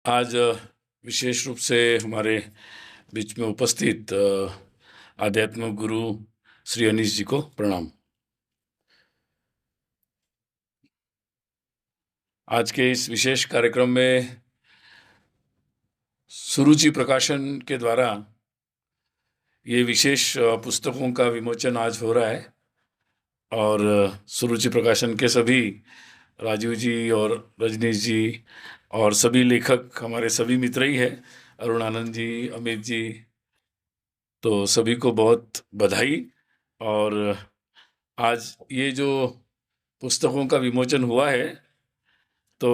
आज विशेष रूप से हमारे बीच में उपस्थित आध्यात्मिक गुरु श्री अनीश जी को प्रणाम। आज के इस विशेष कार्यक्रम में सुरुचि प्रकाशन के द्वारा ये विशेष पुस्तकों का विमोचन आज हो रहा है और सुरुचि प्रकाशन के सभी राजीव जी और रजनीश जी और सभी लेखक हमारे सभी मित्र ही हैं, अरुण आनंद जी, अमित जी, तो सभी को बहुत बधाई। और आज ये जो पुस्तकों का विमोचन हुआ है तो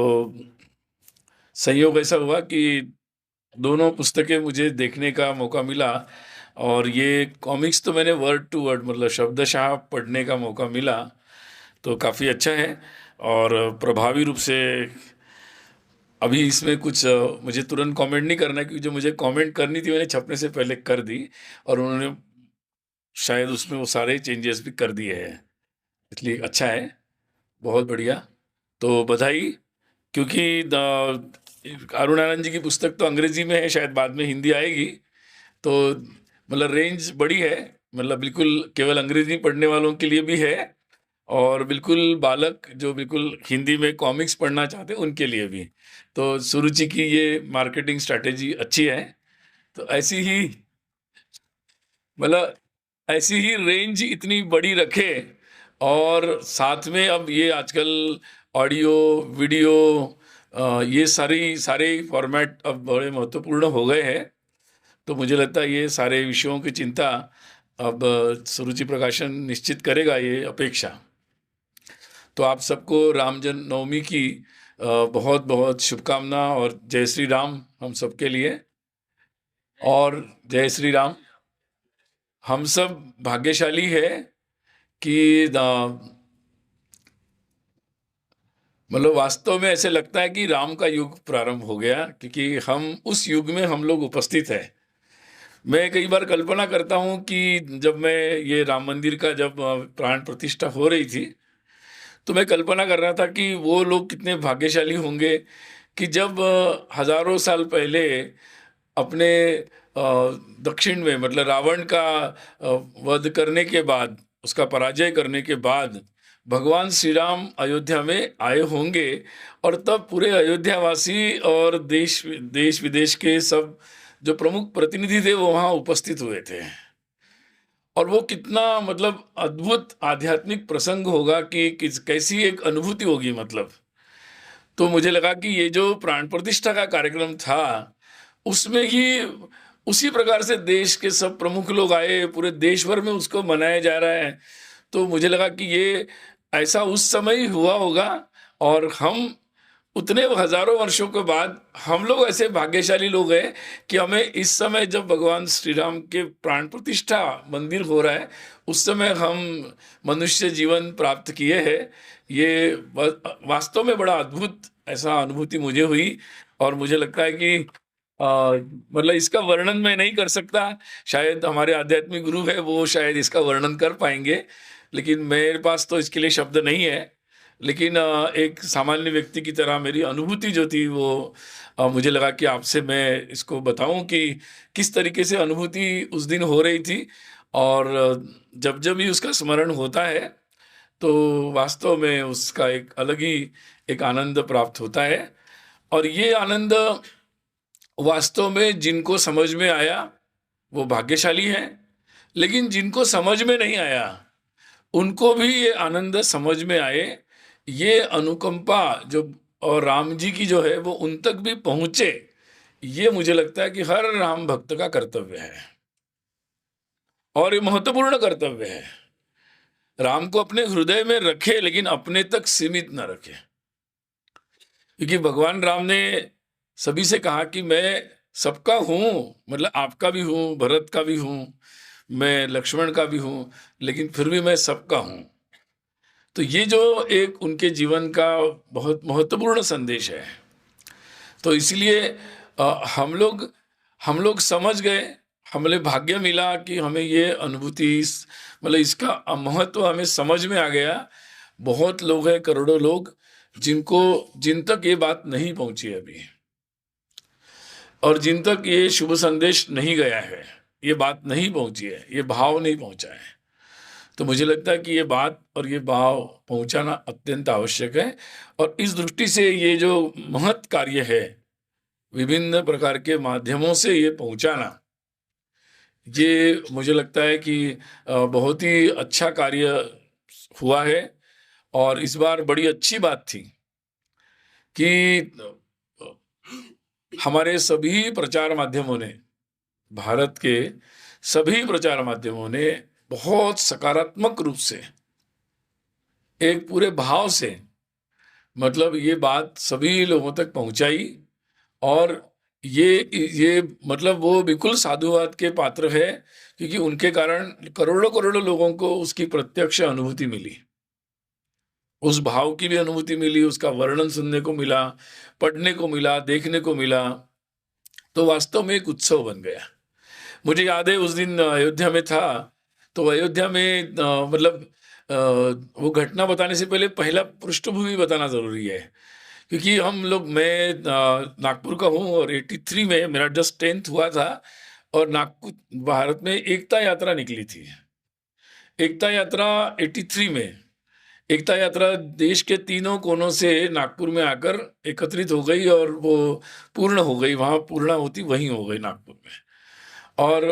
संयोग ऐसा हुआ कि दोनों पुस्तकें मुझे देखने का मौका मिला और ये कॉमिक्स तो मैंने वर्ड टू वर्ड मतलब शब्दशः पढ़ने का मौका मिला, तो काफ़ी अच्छा है और प्रभावी रूप से अभी इसमें कुछ मुझे तुरंत कमेंट नहीं करना है, क्योंकि जो मुझे कमेंट करनी थी मैंने छपने से पहले कर दी और उन्होंने शायद उसमें वो सारे चेंजेस भी कर दिए हैं, इसलिए अच्छा है, बहुत बढ़िया, तो बधाई। क्योंकि अरुण आनंद जी की पुस्तक तो अंग्रेजी में है, शायद बाद में हिंदी आएगी, तो मतलब रेंज बड़ी है, मतलब बिल्कुल केवल अंग्रेजी पढ़ने वालों के लिए भी है और बिल्कुल बालक जो बिल्कुल हिंदी में कॉमिक्स पढ़ना चाहते हैं उनके लिए भी। तो सुरुचि की ये मार्केटिंग स्ट्रैटेजी अच्छी है। तो मतलब ऐसी ही रेंज इतनी बड़ी रखे और साथ में अब ये आजकल ऑडियो वीडियो ये सारे फॉर्मेट अब बड़े महत्वपूर्ण हो गए हैं, तो मुझे लगता है ये सारे विषयों की चिंता अब सुरुचि प्रकाशन निश्चित करेगा, ये अपेक्षा। तो आप सबको राम जन्मनवमी की बहुत बहुत शुभकामना और जय श्री राम हम सबके लिए। और जय श्री राम। हम सब भाग्यशाली है कि मतलब वास्तव में ऐसे लगता है कि राम का युग प्रारंभ हो गया, क्योंकि हम उस युग में हम लोग उपस्थित हैं। मैं कई बार कल्पना करता हूँ कि जब मैं ये राम मंदिर का जब प्राण प्रतिष्ठा हो रही थी तो मैं कल्पना कर रहा था कि वो लोग कितने भाग्यशाली होंगे कि जब हजारों साल पहले अपने दक्षिण में मतलब रावण का वध करने के बाद, उसका पराजय करने के बाद भगवान श्री राम अयोध्या में आए होंगे और तब पूरे अयोध्यावासी और देश देश विदेश के सब जो प्रमुख प्रतिनिधि थे वो वहाँ उपस्थित हुए थे। और वो कितना मतलब अद्भुत आध्यात्मिक प्रसंग होगा कि कैसी एक अनुभूति होगी मतलब। तो मुझे लगा कि ये जो प्राण प्रतिष्ठा का कार्यक्रम था उसमें ही उसी प्रकार से देश के सब प्रमुख लोग आए, पूरे देश भर में उसको मनाया जा रहा है, तो मुझे लगा कि ये ऐसा उस समय ही हुआ होगा और हम उतने हजारों वर्षों के बाद हम लोग ऐसे भाग्यशाली लोग हैं कि हमें इस समय जब भगवान श्री राम के प्राण प्रतिष्ठा मंदिर हो रहा है उस समय हम मनुष्य जीवन प्राप्त किए हैं। ये वास्तव में बड़ा अद्भुत ऐसा अनुभूति मुझे हुई और मुझे लगता है कि मतलब इसका वर्णन मैं नहीं कर सकता, शायद हमारे आध्यात्मिक गुरु है वो शायद इसका वर्णन कर पाएंगे, लेकिन मेरे पास तो इसके लिए शब्द नहीं है। लेकिन एक सामान्य व्यक्ति की तरह मेरी अनुभूति जो थी वो मुझे लगा कि आपसे मैं इसको बताऊं कि किस तरीके से अनुभूति उस दिन हो रही थी और जब जब भी उसका स्मरण होता है तो वास्तव में उसका एक अलग ही एक आनंद प्राप्त होता है। और ये आनंद वास्तव में जिनको समझ में आया वो भाग्यशाली है, लेकिन जिनको समझ में नहीं आया उनको भी ये आनंद समझ में आए, ये अनुकंपा जो और राम जी की जो है वो उन तक भी पहुंचे, ये मुझे लगता है कि हर राम भक्त का कर्तव्य है और ये महत्वपूर्ण कर्तव्य है। राम को अपने हृदय में रखे लेकिन अपने तक सीमित न रखे, क्योंकि भगवान राम ने सभी से कहा कि मैं सबका हूं, मतलब आपका भी हूं, भरत का भी हूं, मैं लक्ष्मण का भी हूं, लेकिन फिर भी मैं सबका हूं। तो ये जो एक उनके जीवन का बहुत महत्वपूर्ण संदेश है, तो इसलिए हम लोग समझ गए, हमें भाग्य मिला कि हमें ये अनुभूति मतलब इसका महत्व हमें समझ में आ गया। बहुत लोग हैं, करोड़ों लोग जिन तक ये बात नहीं पहुंची अभी, और जिन तक ये शुभ संदेश नहीं गया है, ये बात नहीं पहुंची है, ये भाव नहीं पहुंचा है, तो मुझे लगता है कि ये बात और ये भाव पहुंचाना अत्यंत आवश्यक है। और इस दृष्टि से ये जो महत् कार्य है, विभिन्न प्रकार के माध्यमों से ये पहुंचाना, ये मुझे लगता है कि बहुत ही अच्छा कार्य हुआ है। और इस बार बड़ी अच्छी बात थी कि हमारे सभी प्रचार माध्यमों ने, भारत के सभी प्रचार माध्यमों ने बहुत सकारात्मक रूप से, एक पूरे भाव से, मतलब ये बात सभी लोगों तक पहुंचाई। और ये मतलब वो बिल्कुल साधुवाद के पात्र है, क्योंकि उनके कारण करोड़ों करोड़ों लोगों को उसकी प्रत्यक्ष अनुभूति मिली, उस भाव की भी अनुभूति मिली, उसका वर्णन सुनने को मिला, पढ़ने को मिला, देखने को मिला। तो वास्तव में एक उत्सव बन गया। मुझे याद है उस दिन अयोध्या में था, तो अयोध्या में मतलब वो घटना बताने से पहले पहला पृष्ठभूमि बताना जरूरी है, क्योंकि हम लोग, मैं नागपुर का हूँ और 83 में मेरा जस्ट 10th हुआ था, और नागपुर भारत में एकता यात्रा निकली थी। एकता यात्रा 83 में, एकता यात्रा देश के तीनों कोनों से नागपुर में आकर एकत्रित हो गई और वो पूर्ण हो गई, वहाँ पूर्णाहुति वहीं हो गई नागपुर में। और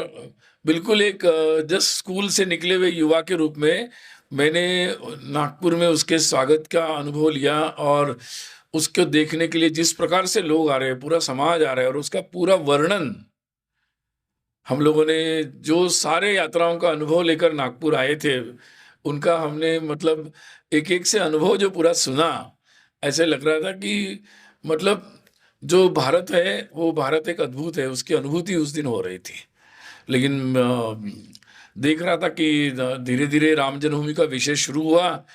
बिल्कुल एक जस्ट स्कूल से निकले हुए युवा के रूप में मैंने नागपुर में उसके स्वागत का अनुभव लिया, और उसको देखने के लिए जिस प्रकार से लोग आ रहे हैं, पूरा समाज आ रहा है, और उसका पूरा वर्णन हम लोगों ने, जो सारे यात्राओं का अनुभव लेकर नागपुर आए थे, उनका हमने मतलब एक एक से अनुभव जो पूरा सुना, ऐसे लग रहा था कि मतलब जो भारत है वो भारत एक अद्भुत है, उसकी अनुभूति उस दिन हो रही थी। लेकिन देख रहा था कि धीरे धीरे राम जन्मभूमि का विषय शुरू हुआ,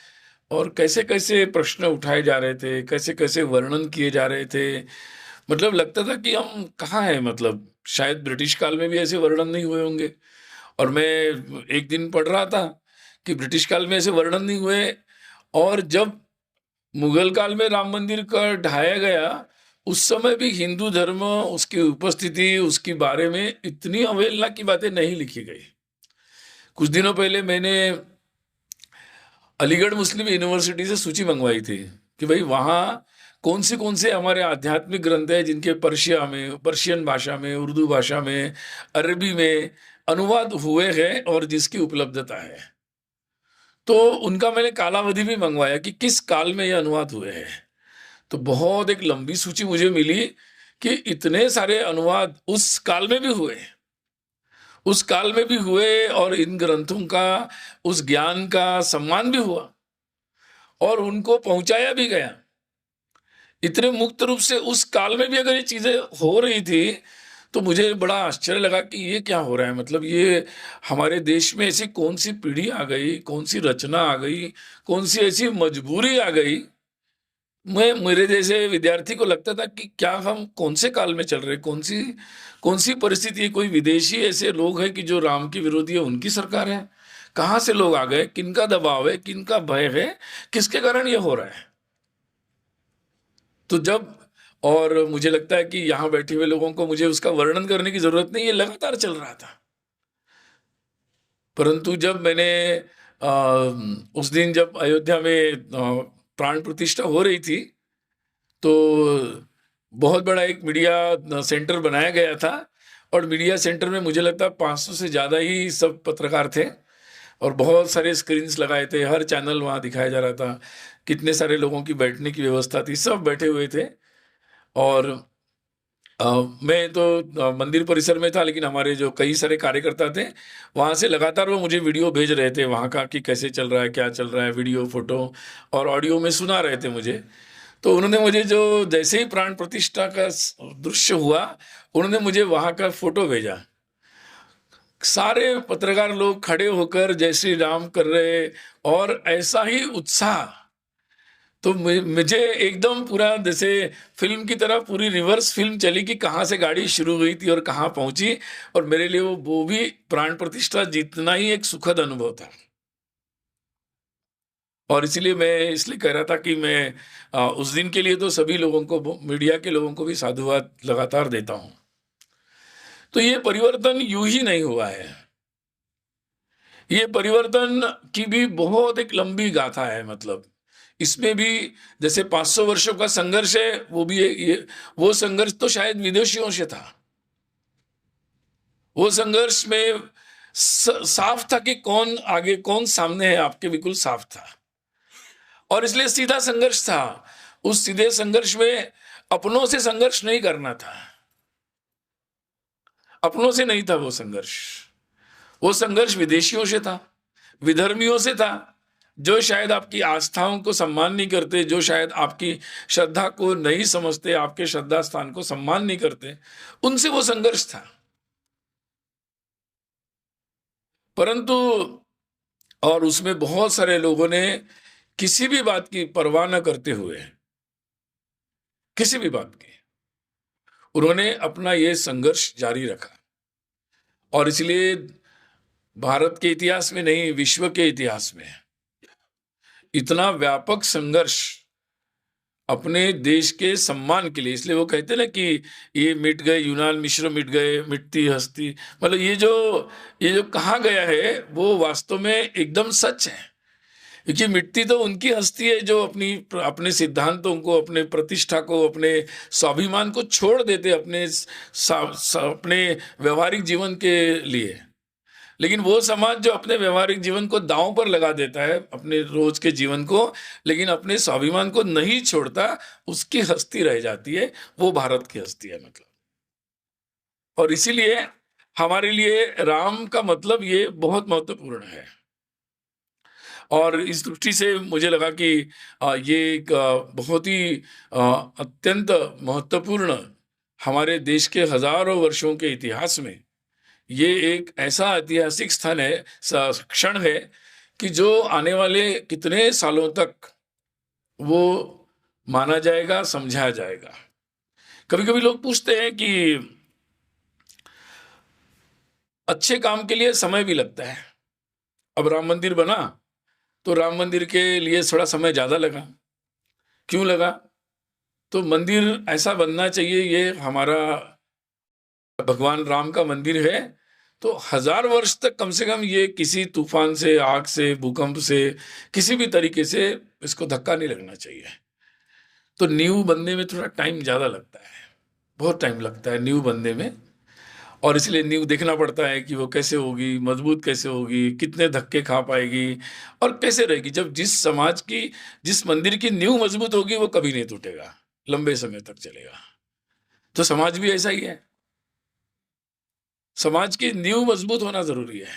और कैसे कैसे प्रश्न उठाए जा रहे थे, कैसे कैसे वर्णन किए जा रहे थे। मतलब लगता था कि हम कहाँ हैं, मतलब शायद ब्रिटिश काल में भी ऐसे वर्णन नहीं हुए होंगे। और मैं एक दिन पढ़ रहा था कि ब्रिटिश काल में ऐसे वर्णन नहीं हुए, और जब मुगल काल में राम मंदिर का ढाया गया, उस समय भी हिंदू धर्म, उसकी उपस्थिति, उसके बारे में इतनी अवहेलना की बातें नहीं लिखी गई। कुछ दिनों पहले मैंने अलीगढ़ मुस्लिम यूनिवर्सिटी से सूची मंगवाई थी कि भाई वहाँ कौन से हमारे आध्यात्मिक ग्रंथ हैं जिनके पर्शियन भाषा में, उर्दू भाषा में, अरबी में अनुवाद हुए हैं और जिसकी उपलब्धता है। तो उनका मैंने कालावधि भी मंगवाया कि किस काल में ये अनुवाद हुए हैं। तो बहुत एक लंबी सूची मुझे मिली कि इतने सारे अनुवाद उस काल में भी हुए, उस काल में भी हुए, और इन ग्रंथों का, उस ज्ञान का सम्मान भी हुआ और उनको पहुंचाया भी गया। इतने मुक्त रूप से उस काल में भी अगर ये चीजें हो रही थी, तो मुझे बड़ा आश्चर्य लगा कि ये क्या हो रहा है। मतलब ये हमारे देश में ऐसी कौन सी पीढ़ी आ गई, कौन सी रचना आ गई, कौन सी ऐसी मजबूरी आ गई। मेरे जैसे विद्यार्थी को लगता था कि क्या हम कौन से काल में चल रहे, कौन सी परिस्थिति है। कोई विदेशी ऐसे लोग हैं कि जो राम के विरोधी है, उनकी सरकार है। कहाँ से लोग आ गए, किनका दबाव है, किनका भय है, किसके कारण ये हो रहा है। तो जब, और मुझे लगता है कि यहाँ बैठे हुए लोगों को मुझे उसका वर्णन करने की जरूरत नहीं, ये लगातार चल रहा था। परंतु जब मैंने उस दिन जब अयोध्या में प्राण प्रतिष्ठा हो रही थी, तो बहुत बड़ा एक मीडिया सेंटर बनाया गया था, और मीडिया सेंटर में मुझे लगता है 500 से ज़्यादा ही सब पत्रकार थे, और बहुत सारे स्क्रीन्स लगाए थे, हर चैनल वहाँ दिखाया जा रहा था, कितने सारे लोगों की बैठने की व्यवस्था थी, सब बैठे हुए थे। और मैं तो मंदिर परिसर में था, लेकिन हमारे जो कई सारे कार्यकर्ता थे वहाँ से लगातार वो मुझे वीडियो भेज रहे थे वहाँ का, कि कैसे चल रहा है, क्या चल रहा है, वीडियो, फोटो और ऑडियो में सुना रहे थे मुझे। तो उन्होंने मुझे जो, जैसे ही प्राण प्रतिष्ठा का दृश्य हुआ, उन्होंने मुझे वहाँ का फोटो भेजा। सारे पत्रकार लोग खड़े होकर जय श्री राम कर रहे, और ऐसा ही उत्साह। तो मुझे एकदम पूरा जैसे फिल्म की तरह पूरी रिवर्स फिल्म चली कि कहाँ से गाड़ी शुरू हुई थी और कहाँ पहुंची। और मेरे लिए वो भी प्राण प्रतिष्ठा जितना ही एक सुखद अनुभव था। और इसलिए मैं इसलिए कह रहा था कि मैं उस दिन के लिए तो सभी लोगों को, मीडिया के लोगों को भी साधुवाद लगातार देता हूँ। तो ये परिवर्तन यूं ही नहीं हुआ है। ये परिवर्तन की भी बहुत एक लंबी गाथा है। मतलब इसमें भी जैसे 500 वर्षों का संघर्ष है, वो भी वो संघर्ष तो शायद विदेशियों से था। वो संघर्ष में साफ था कि कौन आगे कौन सामने है, आपके बिल्कुल साफ था। और इसलिए सीधा संघर्ष था। उस सीधे संघर्ष में अपनों से संघर्ष नहीं करना था, अपनों से नहीं था वो संघर्ष। वो संघर्ष विदेशियों से था, विधर्मियों से था, जो शायद आपकी आस्थाओं को सम्मान नहीं करते, जो शायद आपकी श्रद्धा को नहीं समझते, आपके श्रद्धा स्थान को सम्मान नहीं करते, उनसे वो संघर्ष था। परंतु और उसमें बहुत सारे लोगों ने किसी भी बात की परवाह न करते हुए, किसी भी बात की, उन्होंने अपना ये संघर्ष जारी रखा। और इसलिए भारत के इतिहास में नहीं, विश्व के इतिहास में इतना व्यापक संघर्ष अपने देश के सम्मान के लिए, इसलिए वो कहते हैं ना कि ये मिट गए यूनान मिश्र, मिट गए मिटती हस्ती। मतलब ये जो कहा गया है वो वास्तव में एकदम सच है। क्योंकि मिटती तो उनकी हस्ती है जो अपने सिद्धांतों को, अपने प्रतिष्ठा को, अपने स्वाभिमान को छोड़ देते अपने व्यवहारिक जीवन के लिए। लेकिन वो समाज जो अपने व्यवहारिक जीवन को दांव पर लगा देता है, अपने रोज के जीवन को, लेकिन अपने स्वाभिमान को नहीं छोड़ता, उसकी हस्ती रह जाती है। वो भारत की हस्ती है मतलब। और इसीलिए हमारे लिए राम का मतलब ये बहुत महत्वपूर्ण है। और इस दृष्टि से मुझे लगा कि ये एक बहुत ही अत्यंत महत्वपूर्ण, हमारे देश के हजारों वर्षों के इतिहास में ये एक ऐसा ऐतिहासिक स्थान है, क्षण है, कि जो आने वाले कितने सालों तक वो माना जाएगा, समझा जाएगा। कभी कभी लोग पूछते हैं कि अच्छे काम के लिए समय भी लगता है। अब राम मंदिर बना तो राम मंदिर के लिए थोड़ा समय ज्यादा लगा। क्यों लगा? तो मंदिर ऐसा बनना चाहिए, ये हमारा भगवान राम का मंदिर है, तो 1000 वर्ष तक कम से कम ये किसी तूफान से, आग से, भूकंप से, किसी भी तरीके से इसको धक्का नहीं लगना चाहिए। तो नींव बनने में थोड़ा टाइम ज्यादा लगता है, बहुत टाइम लगता है नींव बनने में। और इसलिए नींव देखना पड़ता है कि वो कैसे होगी, मजबूत कैसे होगी, कितने धक्के खा पाएगी और कैसे रहेगी। जब जिस मंदिर की नींव मजबूत होगी वो कभी नहीं टूटेगा, लंबे समय तक चलेगा। तो समाज भी ऐसा ही है। समाज की नींव मजबूत होना जरूरी है।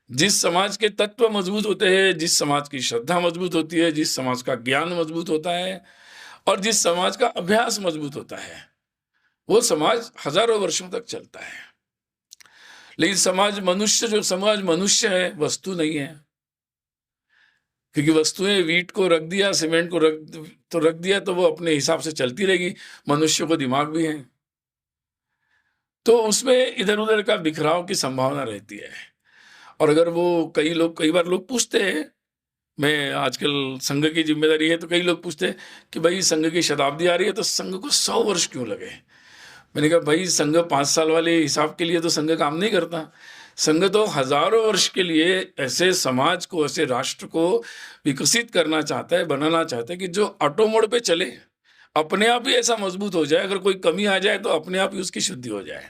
जिस समाज के तत्व मजबूत होते हैं, जिस समाज की श्रद्धा मजबूत होती है, जिस समाज का ज्ञान मजबूत होता है और जिस समाज का अभ्यास मजबूत होता है, वो समाज हजारों वर्षों तक चलता है। लेकिन समाज मनुष्य है, वस्तु नहीं है। क्योंकि वस्तुएं, ईंट को रख दिया, सीमेंट को रख दिया तो वो अपने हिसाब से चलती रहेगी। मनुष्य को दिमाग भी है, तो उसमें इधर उधर का बिखराव की संभावना रहती है। और अगर वो कई बार लोग पूछते हैं, मैं आजकल संघ की जिम्मेदारी है, तो कई लोग पूछते हैं कि भाई संघ की शताब्दी आ रही है तो संघ को 100 वर्ष क्यों लगे? मैंने कहा भाई संघ 5 साल वाले हिसाब के लिए तो संघ काम नहीं करता। संघ तो हजारों वर्ष के लिए ऐसे समाज को, ऐसे राष्ट्र को विकसित करना चाहता है, बनाना चाहता है कि जो ऑटो मोड पे चले, अपने आप ही ऐसा मजबूत हो जाए, अगर कोई कमी आ जाए तो अपने आप ही उसकी शुद्धि हो जाए।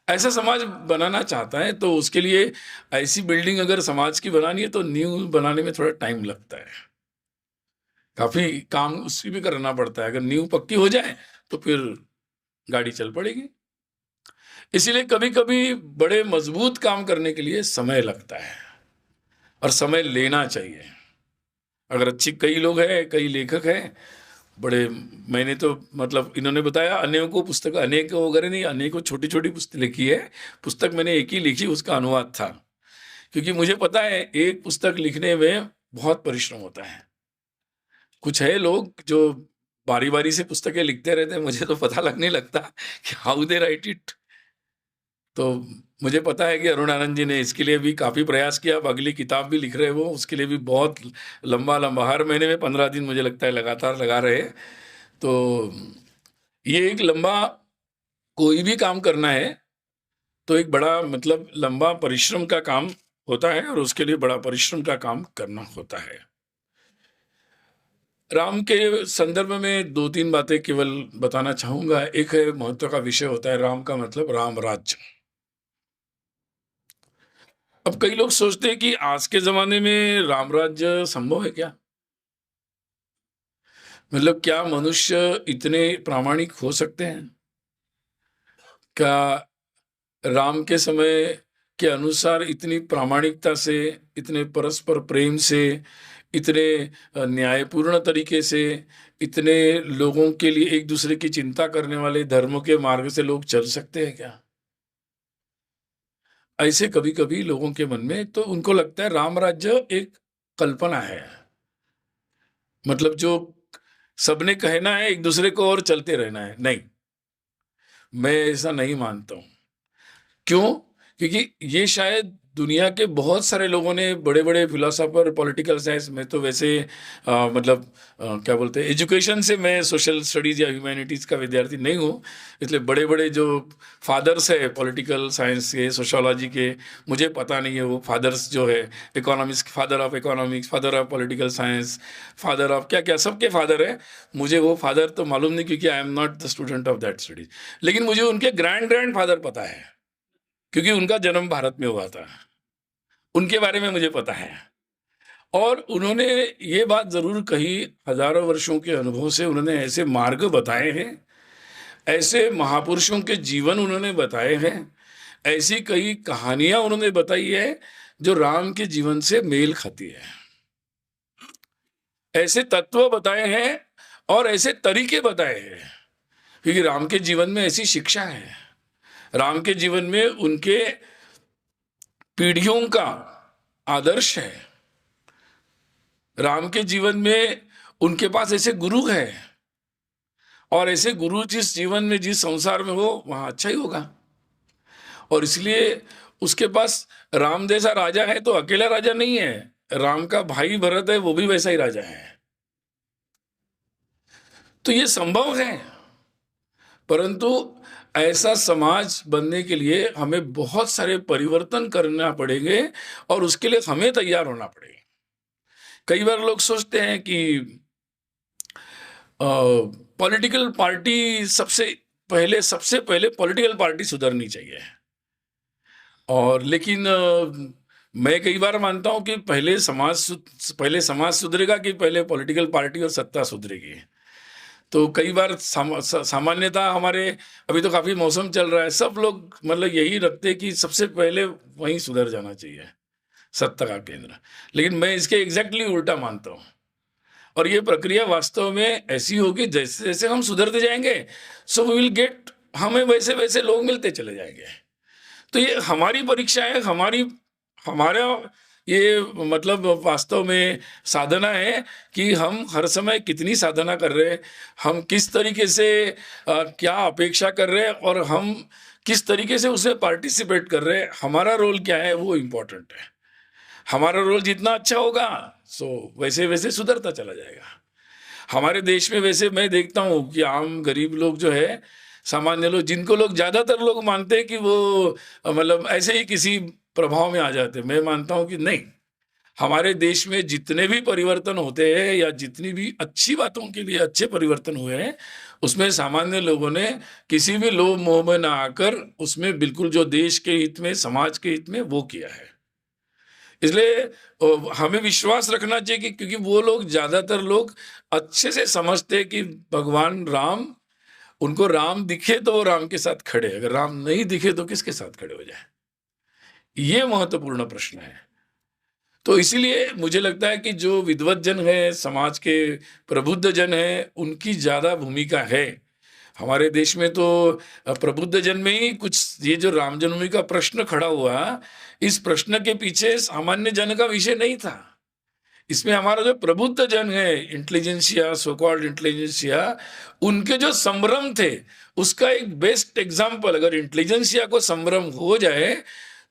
ऐसा समाज बनाना चाहता है। तो उसके लिए ऐसी बिल्डिंग अगर समाज की बनानी है तो नींव बनाने में थोड़ा टाइम लगता है, काफी काम उसकी भी करना पड़ता है। अगर नींव पक्की हो जाए तो फिर गाड़ी चल पड़ेगी। इसीलिए कभी कभी बड़े मजबूत काम करने के लिए समय लगता है और समय लेना चाहिए। अगर कई लोग हैं, कई लेखक हैं बड़े, मैंने तो मतलब इन्होंने बताया अनेकों पुस्तक, अनेकों वगैरह नहीं, अनेकों छोटी छोटी पुस्तक लिखी है। पुस्तक मैंने एक ही लिखी, उसका अनुवाद था। क्योंकि मुझे पता है एक पुस्तक लिखने में बहुत परिश्रम होता है। कुछ है लोग जो बारी बारी से पुस्तकें लिखते रहते हैं, मुझे तो पता लगने लगता कि हाउ दे राइट इट। तो मुझे पता है कि अरुण आनंद जी ने इसके लिए भी काफी प्रयास किया। अब अगली किताब भी लिख रहे, वो उसके लिए भी बहुत लंबा हर महीने में 15 दिन मुझे लगता है लगातार लगा रहे। तो ये एक लंबा कोई भी काम करना है तो एक बड़ा मतलब लंबा परिश्रम का काम होता है और उसके लिए बड़ा परिश्रम का काम करना होता है। राम के संदर्भ में 2-3 बातें केवल बताना चाहूँगा। एक है महत्व का विषय होता है राम का मतलब राम राज्य। अब कई लोग सोचते हैं कि आज के ज़माने में राम राज्य संभव है क्या? मतलब क्या मनुष्य इतने प्रामाणिक हो सकते हैं? क्या राम के समय के अनुसार इतनी प्रामाणिकता से, इतने परस्पर प्रेम से, इतने न्यायपूर्ण तरीके से, इतने लोगों के लिए एक दूसरे की चिंता करने वाले धर्म के मार्ग से लोग चल सकते हैं क्या? ऐसे कभी-कभी लोगों के मन में तो उनको लगता है राम राज्य एक कल्पना है। मतलब जो सबने कहना है एक दूसरे को और चलते रहना है। नहीं, मैं ऐसा नहीं मानता हूँ। क्यों? क्योंकि ये शायद दुनिया के बहुत सारे लोगों ने बड़े-बड़े फिलोसोफर, पॉलिटिकल साइंस में तो वैसे मतलब क्या बोलते हैं एजुकेशन से मैं सोशल स्टडीज़ या ह्यूमैनिटीज़ का विद्यार्थी नहीं हूँ। इसलिए बड़े-बड़े जो फादर्स हैं पॉलिटिकल साइंस के, सोशियोलॉजी के, मुझे पता नहीं है वो फादर्स जो है economics father of economics, father of political science, father of क्या-क्या सबके फादर हैं। मुझे वो फादर तो मालूम नहीं क्योंकि I am not the student of that studies. लेकिन मुझे उनके ग्रैंड-ग्रैंडफ़ादर पता है। क्योंकि उनका जन्म भारत में हुआ था। उनके बारे में मुझे पता है और उन्होंने ये बात ज़रूर कही, हज़ारों वर्षों के अनुभव से उन्होंने ऐसे मार्ग बताए हैं, ऐसे महापुरुषों के जीवन उन्होंने बताए हैं, ऐसी कई कहानियाँ उन्होंने बताई है, जो राम के जीवन से मेल खाती है। ऐसे तत्व बताए हैं और ऐसे तरीके बताए हैं, क्योंकि राम के जीवन में ऐसी शिक्षा है। राम के जीवन में उनके पीढ़ियों का आदर्श है। राम के जीवन में उनके पास ऐसे गुरु हैं और ऐसे गुरु जिस जीवन में जिस संसार में हो वहां अच्छा ही होगा। और इसलिए उसके पास राम जैसा राजा है तो अकेला राजा नहीं है, राम का भाई भरत है वो भी वैसा ही राजा है। तो ये संभव है, परंतु ऐसा समाज बनने के लिए हमें बहुत सारे परिवर्तन करना पड़ेंगे और उसके लिए हमें तैयार होना पड़ेगा। कई बार लोग सोचते हैं कि पॉलिटिकल पार्टी सबसे पहले पॉलिटिकल पार्टी सुधरनी चाहिए और लेकिन मैं कई बार मानता हूं कि पहले समाज सुधरेगा कि पहले पॉलिटिकल पार्टी और सत्ता सुधरेगी। तो कई बार सामान्यता हमारे अभी तो काफी मौसम चल रहा है, सब लोग मतलब यही रखते हैं कि सबसे पहले वहीं सुधर जाना चाहिए सत्ता का केंद्र। लेकिन मैं इसके एग्जैक्टली उल्टा मानता हूँ और ये प्रक्रिया वास्तव में ऐसी होगी जैसे जैसे हम सुधरते जाएंगे सो वी विल गेट, हमें वैसे वैसे लोग मिलते चले जाएंगे। तो ये हमारी परीक्षा है, हमारा ये मतलब वास्तव में साधना है कि हम हर समय कितनी साधना कर रहे हैं, हम किस तरीके से क्या अपेक्षा कर रहे हैं और हम किस तरीके से उसमें पार्टिसिपेट कर रहे हैं, हमारा रोल क्या है वो इम्पोर्टेंट है। हमारा रोल जितना अच्छा होगा सो वैसे वैसे सुधरता चला जाएगा। हमारे देश में वैसे मैं देखता हूँ कि आम गरीब लोग जो है, सामान्य लोग, जिनको लोग ज़्यादातर लोग मानते हैं कि वो मतलब ऐसे ही किसी प्रभाव में आ जाते हैं, मैं मानता हूँ कि नहीं, हमारे देश में जितने भी परिवर्तन होते हैं या जितनी भी अच्छी बातों के लिए अच्छे परिवर्तन हुए हैं उसमें सामान्य लोगों ने किसी भी लोभ मोह में ना आकर उसमें बिल्कुल जो देश के हित में समाज के हित में वो किया है। इसलिए हमें विश्वास रखना चाहिए कि क्योंकि वो लोग ज्यादातर लोग अच्छे से समझते हैं कि भगवान राम, उनको राम दिखे तो वो राम के साथ खड़े, अगर राम नहीं दिखे तो किसके साथ खड़े हो जाए, ये महत्वपूर्ण प्रश्न है। तो इसीलिए मुझे लगता है कि जो विद्वत जन है, समाज के प्रबुद्ध जन है, उनकी ज्यादा भूमिका है। हमारे देश में तो प्रबुद्ध जन में ही कुछ ये जो राम जन्मभूमि का प्रश्न खड़ा हुआ, इस प्रश्न के पीछे सामान्य जन का विषय नहीं था। इसमें हमारा जो प्रबुद्ध जन है, इंटेलिजेंसिया, सो कॉल्ड इंटेलिजेंसिया, उनके जो संभ्रम थे उसका एक बेस्ट एग्जाम्पल, अगर इंटेलिजेंसिया को संभ्रम हो जाए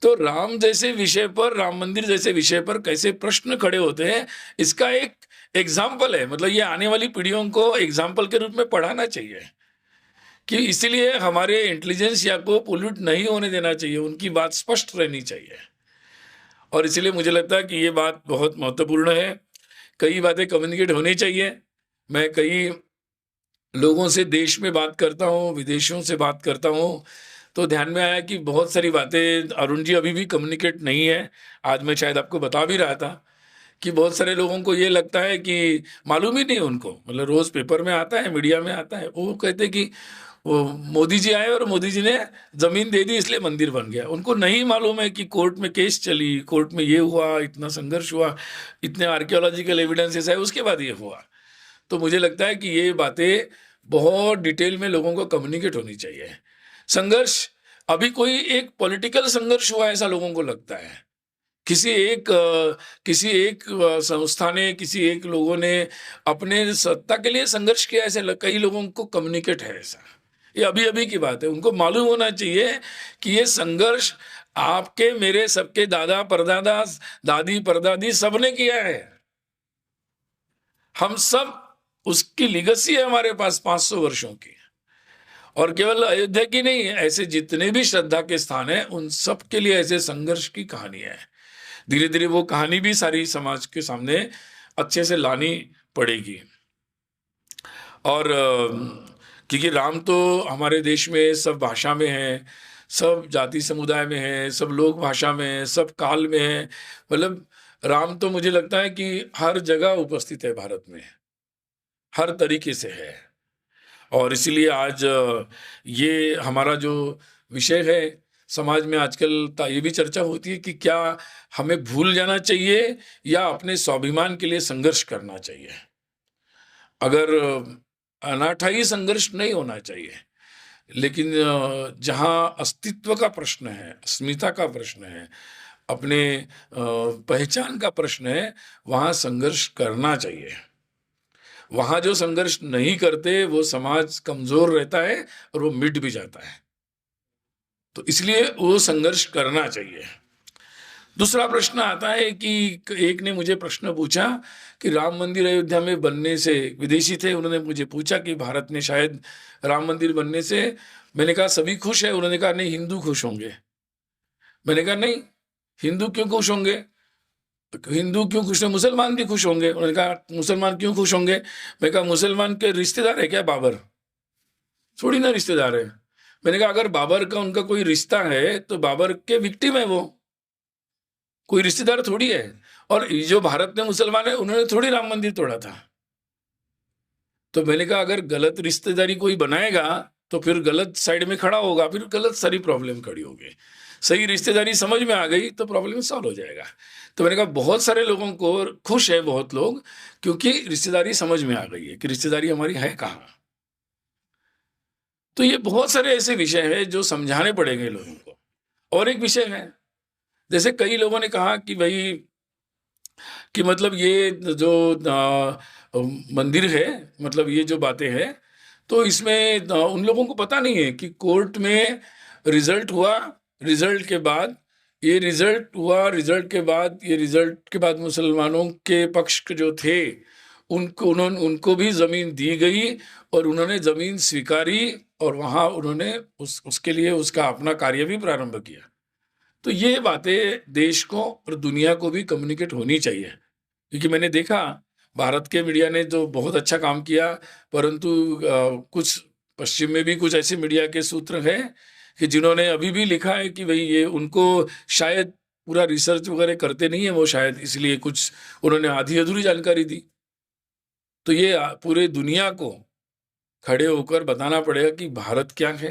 तो राम जैसे विषय पर, राम मंदिर जैसे विषय पर कैसे प्रश्न खड़े होते हैं, इसका एक एग्जाम्पल है। मतलब ये आने वाली पीढ़ियों को एग्जाम्पल के रूप में पढ़ाना चाहिए कि इसीलिए हमारे इंटेलिजेंसिया को पोल्यूट नहीं होने देना चाहिए, उनकी बात स्पष्ट रहनी चाहिए। और इसलिए मुझे लगता है कि ये बात बहुत महत्वपूर्ण है। कई बातें कम्युनिकेट होनी चाहिए। मैं कई लोगों से देश में बात करता हूँ, विदेशों से बात करता हूँ, तो ध्यान में आया कि बहुत सारी बातें अरुण जी अभी भी कम्युनिकेट नहीं है। आज मैं शायद आपको बता भी रहा था कि बहुत सारे लोगों को ये लगता है कि मालूम ही नहीं उनको, मतलब रोज पेपर में आता है, मीडिया में आता है, वो कहते हैं कि वो मोदी जी आए और मोदी जी ने जमीन दे दी इसलिए मंदिर बन गया। उनको नहीं मालूम है कि कोर्ट में केस चली, कोर्ट में ये हुआ, इतना संघर्ष हुआ, इतने आर्कियोलॉजिकल एविडेंसेस है, उसके बाद ये हुआ। तो मुझे लगता है कि ये बातें बहुत डिटेल में लोगों को कम्युनिकेट होनी चाहिए। संघर्ष अभी कोई एक पॉलिटिकल संघर्ष हुआ ऐसा लोगों को लगता है। किसी एक संस्था ने, किसी एक लोगों ने अपने सत्ता के लिए संघर्ष किया, ऐसे कई लोगों को कम्युनिकेट है ऐसा। ये अभी अभी की बात है। उनको मालूम होना चाहिए कि ये संघर्ष आपके, मेरे, सबके दादा परदादा, दादी परदादी सबने किया है। हम सब उसकी लिगेसी है हमारे पास 500 वर्षों की। और केवल अयोध्या की नहीं, ऐसे जितने भी श्रद्धा के स्थान हैं उन सब के लिए ऐसे संघर्ष की कहानी है। धीरे धीरे वो कहानी भी सारी समाज के सामने अच्छे से लानी पड़ेगी। और क्योंकि राम तो हमारे देश में सब भाषा में है, सब जाति समुदाय में है, सब लोक भाषा में है, सब काल में है। मतलब राम तो मुझे लगता है कि हर जगह उपस्थित है, भारत में हर तरीके से है। और इसीलिए आज ये हमारा जो विषय है, समाज में आजकल ये भी चर्चा होती है कि क्या हमें भूल जाना चाहिए या अपने स्वाभिमान के लिए संघर्ष करना चाहिए। अगर अनाठाई संघर्ष नहीं होना चाहिए, लेकिन जहाँ अस्तित्व का प्रश्न है, अस्मिता का प्रश्न है, अपने पहचान का प्रश्न है, वहाँ संघर्ष करना चाहिए। वहाँ जो संघर्ष नहीं करते वो समाज कमजोर रहता है और वो मिट भी जाता है। तो इसलिए वो संघर्ष करना चाहिए। दूसरा प्रश्न आता है कि एक ने मुझे प्रश्न पूछा कि राम मंदिर अयोध्या में बनने से, विदेशी थे, उन्होंने मुझे पूछा कि भारत में शायद राम मंदिर बनने से, मैंने कहा सभी खुश है? उन्होंने कहा नहीं, हिंदू खुश होंगे। मैंने कहा नहीं, हिंदू क्यों खुश होंगे? हिंदू क्यों खुश है? मुसलमान भी खुश होंगे। उन्होंने कहा मुसलमान क्यों खुश होंगे? मैं कहा मुसलमान के रिश्तेदार है क्या बाबर? थोड़ी ना रिश्तेदार है। मैंने कहा अगर बाबर का उनका कोई रिश्ता है तो बाबर के विक्टिम है वो, कोई रिश्तेदार थोड़ी है। और जो भारत में मुसलमान है उन्होंने थोड़ी राम मंदिर तोड़ा था। तो मैंने कहा अगर गलत रिश्तेदारी कोई बनाएगा तो फिर गलत साइड में खड़ा होगा, फिर गलत सारी प्रॉब्लम खड़ी होगी। सही रिश्तेदारी समझ में आ गई तो प्रॉब्लम सॉल्व हो जाएगा। तो मैंने कहा बहुत सारे लोगों को खुश है, बहुत लोग, क्योंकि रिश्तेदारी समझ में आ गई है कि रिश्तेदारी हमारी है कहाँ। तो ये बहुत सारे ऐसे विषय हैं जो समझाने पड़ेंगे लोगों को। और एक विषय है, जैसे कई लोगों ने कहा कि भाई कि मतलब ये जो मंदिर है, मतलब ये जो बातें हैं, तो इसमें उन लोगों को पता नहीं है कि कोर्ट में रिजल्ट हुआ, रिजल्ट के बाद ये रिजल्ट हुआ, रिजल्ट के बाद ये रिजल्ट के बाद मुसलमानों के पक्ष के जो थे उनको भी जमीन दी गई और उन्होंने जमीन स्वीकारी और वहां उन्होंने उसके लिए उसका अपना कार्य भी प्रारंभ किया। तो ये बातें देश को और दुनिया को भी कम्युनिकेट होनी चाहिए। क्योंकि मैंने देखा भारत के मीडिया ने जो बहुत अच्छा काम किया, परंतु कुछ पश्चिम में भी कुछ ऐसे मीडिया के सूत्र हैं कि जिन्होंने अभी भी लिखा है कि भाई ये उनको शायद पूरा रिसर्च वगैरह करते नहीं है वो, शायद इसलिए कुछ उन्होंने आधी अधूरी जानकारी दी। तो ये पूरे दुनिया को खड़े होकर बताना पड़ेगा कि भारत क्या है,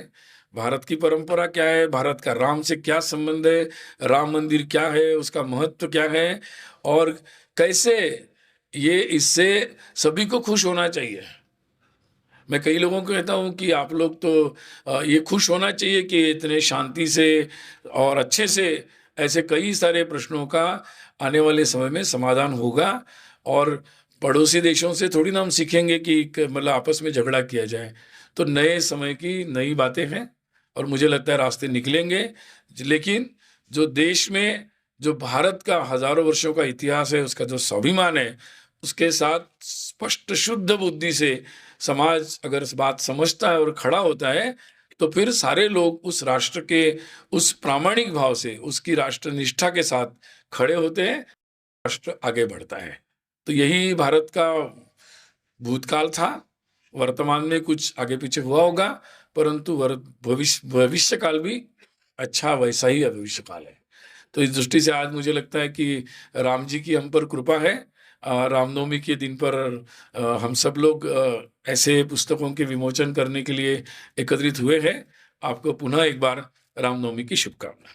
भारत की परंपरा क्या है, भारत का राम से क्या संबंध है, राम मंदिर क्या है, उसका महत्व क्या है, और कैसे ये इससे सभी को खुश होना चाहिए। मैं कई लोगों को कहता हूँ कि आप लोग तो ये खुश होना चाहिए कि इतने शांति से और अच्छे से ऐसे कई सारे प्रश्नों का आने वाले समय में समाधान होगा। और पड़ोसी देशों से थोड़ी ना हम सीखेंगे कि मतलब आपस में झगड़ा किया जाए। तो नए समय की नई बातें हैं और मुझे लगता है रास्ते निकलेंगे। लेकिन जो देश में जो भारत का हजारों वर्षों का इतिहास है, उसका जो स्वाभिमान है, उसके साथ स्पष्ट शुद्ध बुद्धि से समाज अगर इस बात समझता है और खड़ा होता है, तो फिर सारे लोग उस राष्ट्र के उस प्रामाणिक भाव से, उसकी राष्ट्र निष्ठा के साथ खड़े होते हैं, राष्ट्र आगे बढ़ता है। तो यही भारत का भूतकाल था। वर्तमान में कुछ आगे पीछे हुआ होगा, परंतु भविष्य काल भी अच्छा वैसा ही भविष्य काल है। तो इस दृष्टि से आज मुझे लगता है कि राम जी की हम पर कृपा है। रामनवमी के दिन पर हम सब लोग ऐसे पुस्तकों के विमोचन करने के लिए एकत्रित हुए हैं। आपको पुनः एक बार रामनवमी की शुभकामनाएं।